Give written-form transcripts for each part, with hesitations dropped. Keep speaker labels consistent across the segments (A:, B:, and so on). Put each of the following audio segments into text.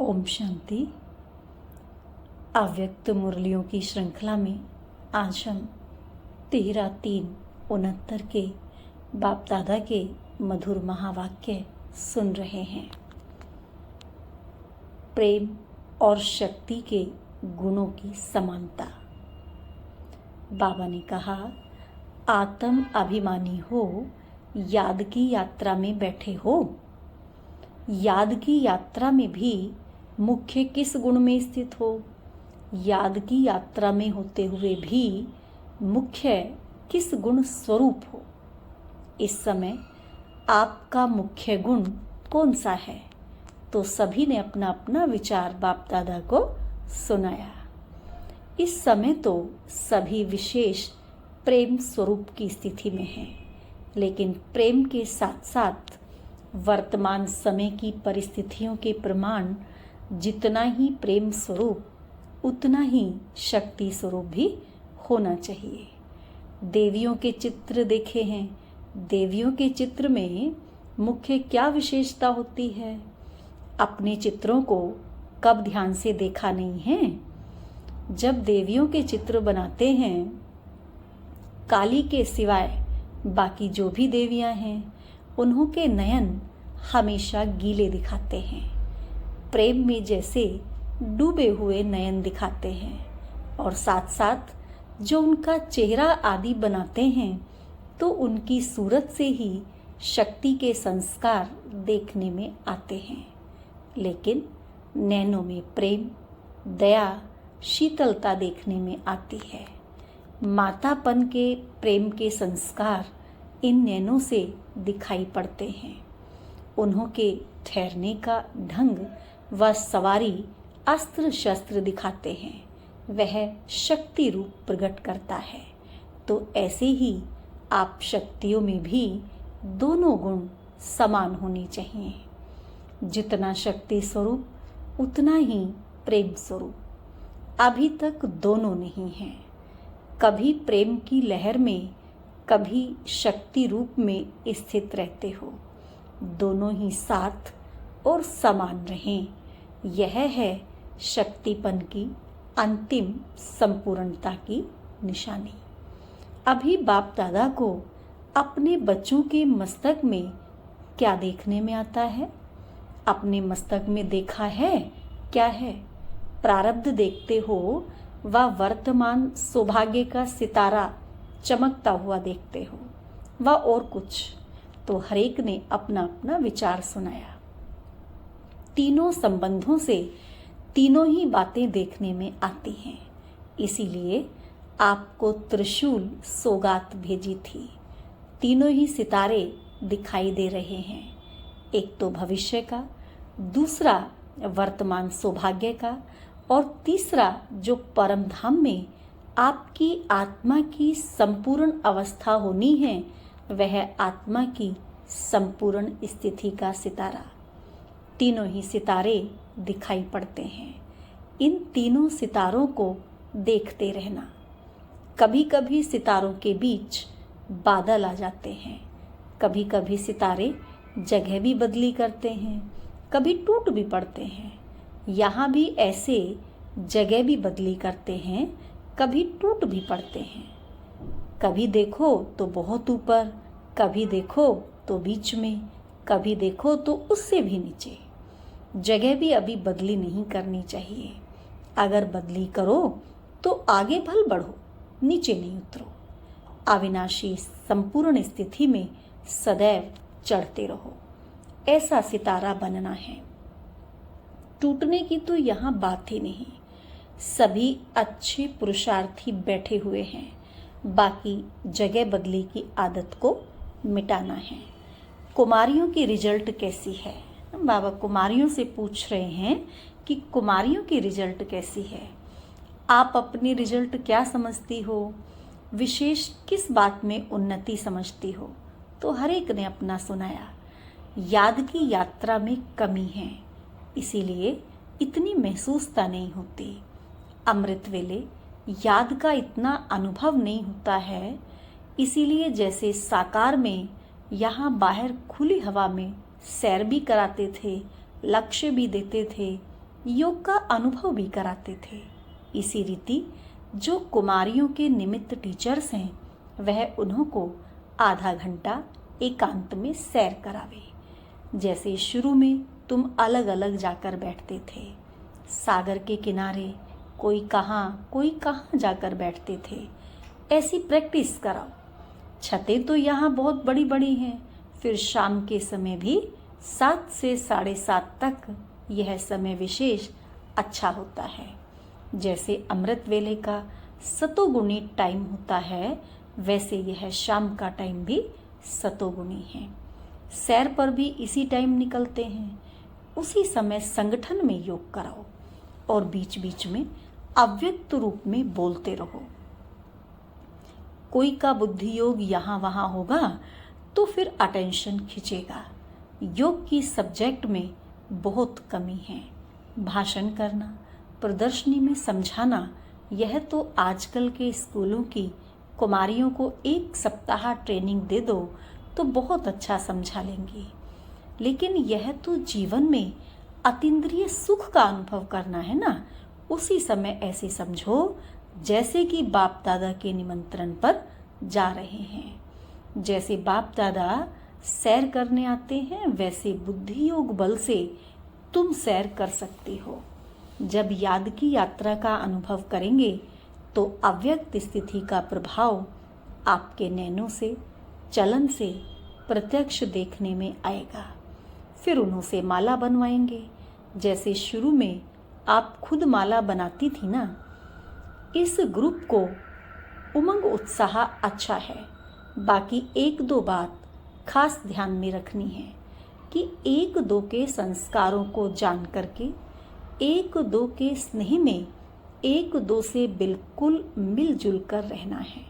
A: ओम शांति। अव्यक्त मुरलियों की श्रृंखला में आज हम 13/3/69 के बाप दादा के मधुर महावाक्य सुन रहे हैं। प्रेम और शक्ति के गुणों की समानता। बाबा ने कहा, आत्म अभिमानी हो, याद की यात्रा में बैठे हो। याद की यात्रा में भी मुख्य किस गुण में स्थित हो? याद की यात्रा में होते हुए भी मुख्य किस गुण स्वरूप हो? इस समय आपका मुख्य गुण कौन सा है? तो सभी ने अपना अपना विचार बाप दादा को सुनाया। इस समय तो सभी विशेष प्रेम स्वरूप की स्थिति में हैं, लेकिन प्रेम के साथ साथ वर्तमान समय की परिस्थितियों के प्रमाण जितना ही प्रेम स्वरूप उतना ही शक्ति स्वरूप भी होना चाहिए। देवियों के चित्र देखे हैं। देवियों के चित्र में मुख्य क्या विशेषता होती है? अपने चित्रों को कब ध्यान से देखा नहीं है? जब देवियों के चित्र बनाते हैं, काली के सिवाय बाकी जो भी देवियां हैं, उन्हों के नयन हमेशा गीले दिखाते हैं। प्रेम में जैसे डूबे हुए नयन दिखाते हैं और साथ साथ जो उनका चेहरा आदि बनाते हैं, तो उनकी सूरत से ही शक्ति के संस्कार देखने में आते हैं। लेकिन नैनों में प्रेम, दया, शीतलता देखने में आती है। मातापन के प्रेम के संस्कार इन नैनों से दिखाई पड़ते हैं। उन्हों के ठहरने का ढंग व सवारी अस्त्र शस्त्र दिखाते हैं। वह शक्ति रूप प्रकट करता है। तो ऐसे ही आप शक्तियों में भी दोनों गुण समान होने चाहिए। जितना शक्ति स्वरूप उतना ही प्रेम स्वरूप। अभी तक दोनों नहीं हैं। कभी प्रेम की लहर में, कभी शक्ति रूप में स्थित रहते हो। दोनों ही साथ और समान रहें, यह है शक्तिपन की अंतिम संपूर्णता की निशानी। अभी बाप दादा को अपने बच्चों के मस्तक में क्या देखने में आता है? अपने मस्तक में देखा है क्या है? प्रारब्ध देखते हो व वर्तमान सौभाग्य का सितारा चमकता हुआ देखते हो व और कुछ? तो हरेक ने अपना अपना विचार सुनाया। तीनों संबंधों से तीनों ही बातें देखने में आती हैं। इसीलिए आपको त्रिशूल सौगात भेजी थी। तीनों ही सितारे दिखाई दे रहे हैं। एक तो भविष्य का, दूसरा वर्तमान सौभाग्य का, और तीसरा जो परम धाम में आपकी आत्मा की संपूर्ण अवस्था होनी है, वह आत्मा की संपूर्ण स्थिति का सितारा। तीनों ही सितारे दिखाई पड़ते हैं। इन तीनों सितारों को देखते रहना। कभी कभी सितारों के बीच बादल आ जाते हैं। कभी कभी सितारे जगह भी बदली करते हैं, कभी टूट भी पड़ते हैं। यहाँ भी ऐसे जगह भी बदली करते हैं, कभी टूट भी पड़ते हैं। कभी देखो तो बहुत ऊपर, कभी देखो तो बीच में, कभी देखो तो उससे भी नीचे। जगह भी अभी बदली नहीं करनी चाहिए। अगर बदली करो तो आगे भल बढ़ो, नीचे नहीं उतरो। अविनाशी संपूर्ण स्थिति में सदैव चढ़ते रहो। ऐसा सितारा बनना है। टूटने की तो यहाँ बात ही नहीं। सभी अच्छे पुरुषार्थी बैठे हुए हैं। बाकी जगह बदली की आदत को मिटाना है। कुमारियों की रिजल्ट कैसी है? बाबा कुमारियों से पूछ रहे हैं कि कुमारियों की रिजल्ट कैसी है? आप अपनी रिजल्ट क्या समझती हो? विशेष किस बात में उन्नति समझती हो? तो हर एक ने अपना सुनाया। याद की यात्रा में कमी है, इसीलिए इतनी महसूसता नहीं होती। अमृत वेले याद का इतना अनुभव नहीं होता है। इसीलिए जैसे साकार में यहाँ बाहर खुली हवा में सैर भी कराते थे, लक्ष्य भी देते थे, योग का अनुभव भी कराते थे। इसी रीति जो कुमारियों के निमित्त टीचर्स हैं, वह उन्हों को आधा घंटा एकांत में सैर करावे। जैसे शुरू में तुम अलग अलग जाकर बैठते थे, सागर के किनारे, कोई कहाँ जाकर बैठते थे, ऐसी प्रैक्टिस कराओ। छतें तो यहाँ बहुत बड़ी बड़ी हैं, फिर शाम के समय भी 7 से 7:30 तक यह समय विशेष अच्छा होता है। जैसे अमृत वेले का सतोगुणी टाइम होता है, वैसे यह शाम का टाइम भी सतोगुणी है। सैर पर भी इसी टाइम निकलते हैं। उसी समय संगठन में योग कराओ और बीच बीच में अव्यक्त रूप में बोलते रहो। कोई का बुद्धि योग यहाँ वहाँ होगा तो फिर अटेंशन खिंचेगा। योग की सब्जेक्ट में बहुत कमी है। भाषण करना, प्रदर्शनी में समझाना, यह तो आजकल के स्कूलों की कुमारियों को 1 सप्ताह ट्रेनिंग दे दो तो बहुत अच्छा समझा लेंगी। लेकिन यह तो जीवन में अतीन्द्रिय सुख का अनुभव करना है ना। उसी समय ऐसे समझो जैसे कि बाप दादा के निमंत्रण पर जा रहे हैं। जैसे बाप दादा सैर करने आते हैं, वैसे बुद्धि योग बल से तुम सैर कर सकते हो। जब याद की यात्रा का अनुभव करेंगे तो अव्यक्त स्थिति का प्रभाव आपके नैनों से, चलन से प्रत्यक्ष देखने में आएगा। फिर उन्हों से माला बनवाएंगे। जैसे शुरू में आप खुद माला बनाती थी ना। इस ग्रुप को उमंग उत्साह अच्छा है। बाकी 1-2 बात खास ध्यान में रखनी है कि 1-2 के संस्कारों को जान करके 1-2 के स्नेह में 1-2 से बिल्कुल मिलजुल कर रहना है।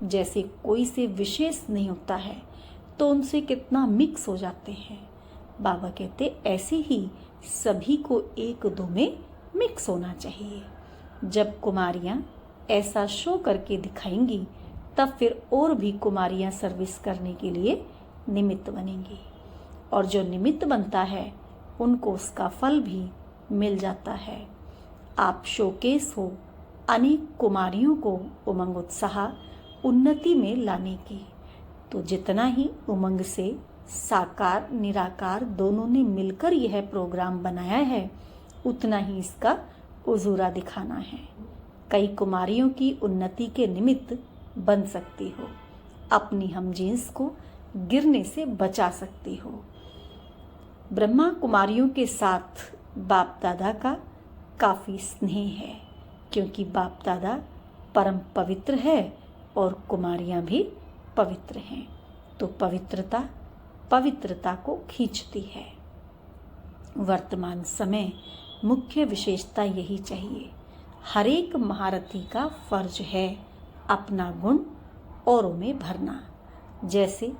A: जैसे कोई से विशेष नहीं होता है तो उनसे कितना मिक्स हो जाते हैं। बाबा कहते ऐसे ही सभी को 1-2 में मिक्स होना चाहिए। जब कुमारियां ऐसा शो करके दिखाएंगी तब फिर और भी कुमारियां सर्विस करने के लिए निमित्त बनेंगी, और जो निमित्त बनता है उनको उसका फल भी मिल जाता है। आप शोकेस हो अनेक कुमारियों को उमंग उत्साह उन्नति में लाने की। तो जितना ही उमंग से साकार निराकार दोनों ने मिलकर यह प्रोग्राम बनाया है, उतना ही इसका उजूरा दिखाना है। कई कुमारियों की उन्नति के निमित्त बन सकती हो, अपनी हमजींस को गिरने से बचा सकती हो। ब्रह्मा कुमारियों के साथ बाप दादा का काफ़ी स्नेह है, क्योंकि बाप दादा परम पवित्र है और कुमारियां भी पवित्र हैं। तो पवित्रता को खींचती है। वर्तमान समय मुख्य विशेषता यही चाहिए। हर एक महारथी का फर्ज है अपना गुण औरों में भरना। जैसे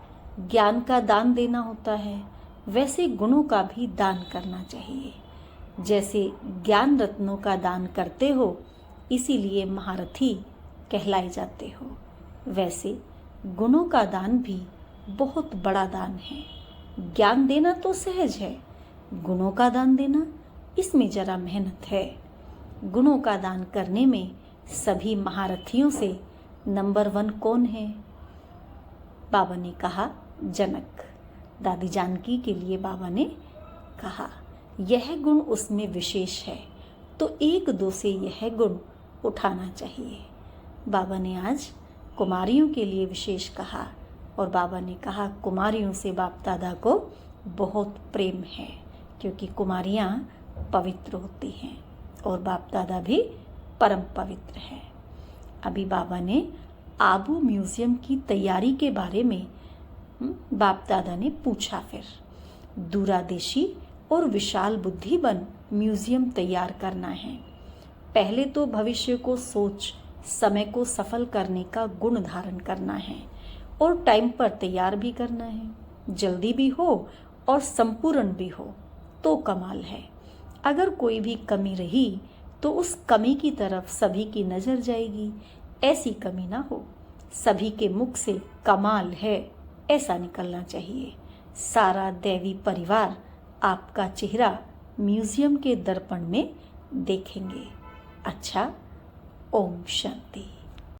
A: ज्ञान का दान देना होता है, वैसे गुणों का भी दान करना चाहिए। जैसे ज्ञान रत्नों का दान करते हो, इसीलिए महारथी कहलाए जाते हो, वैसे गुणों का दान भी बहुत बड़ा दान है। ज्ञान देना तो सहज है, गुणों का दान देना इसमें जरा मेहनत है। गुणों का दान करने में सभी महारथियों से नंबर 1 कौन है? बाबा ने कहा जनक। दादी जानकी के लिए बाबा ने कहा यह गुण उसमें विशेष है, तो 1-2 से यह गुण उठाना चाहिए। बाबा ने आज कुमारियों के लिए विशेष कहा, और बाबा ने कहा कुमारियों से बाप दादा को बहुत प्रेम है, क्योंकि कुमारियाँ पवित्र होती हैं और बाप दादा भी परम पवित्र है। अभी बाबा ने आबू म्यूजियम की तैयारी के बारे में बाप दादा ने पूछा। फिर दूरादेशी और विशाल बुद्धि बन म्यूजियम तैयार करना है। पहले तो भविष्य को सोच समय को सफल करने का गुण धारण करना है, और टाइम पर तैयार भी करना है। जल्दी भी हो और संपूर्ण भी हो तो कमाल है। अगर कोई भी कमी रही तो उस कमी की तरफ सभी की नजर जाएगी। ऐसी कमी ना हो, सभी के मुख से कमाल है ऐसा निकलना चाहिए। सारा दैवी परिवार आपका चेहरा म्यूजियम के दर्पण में देखेंगे। अच्छा, ओम शांति।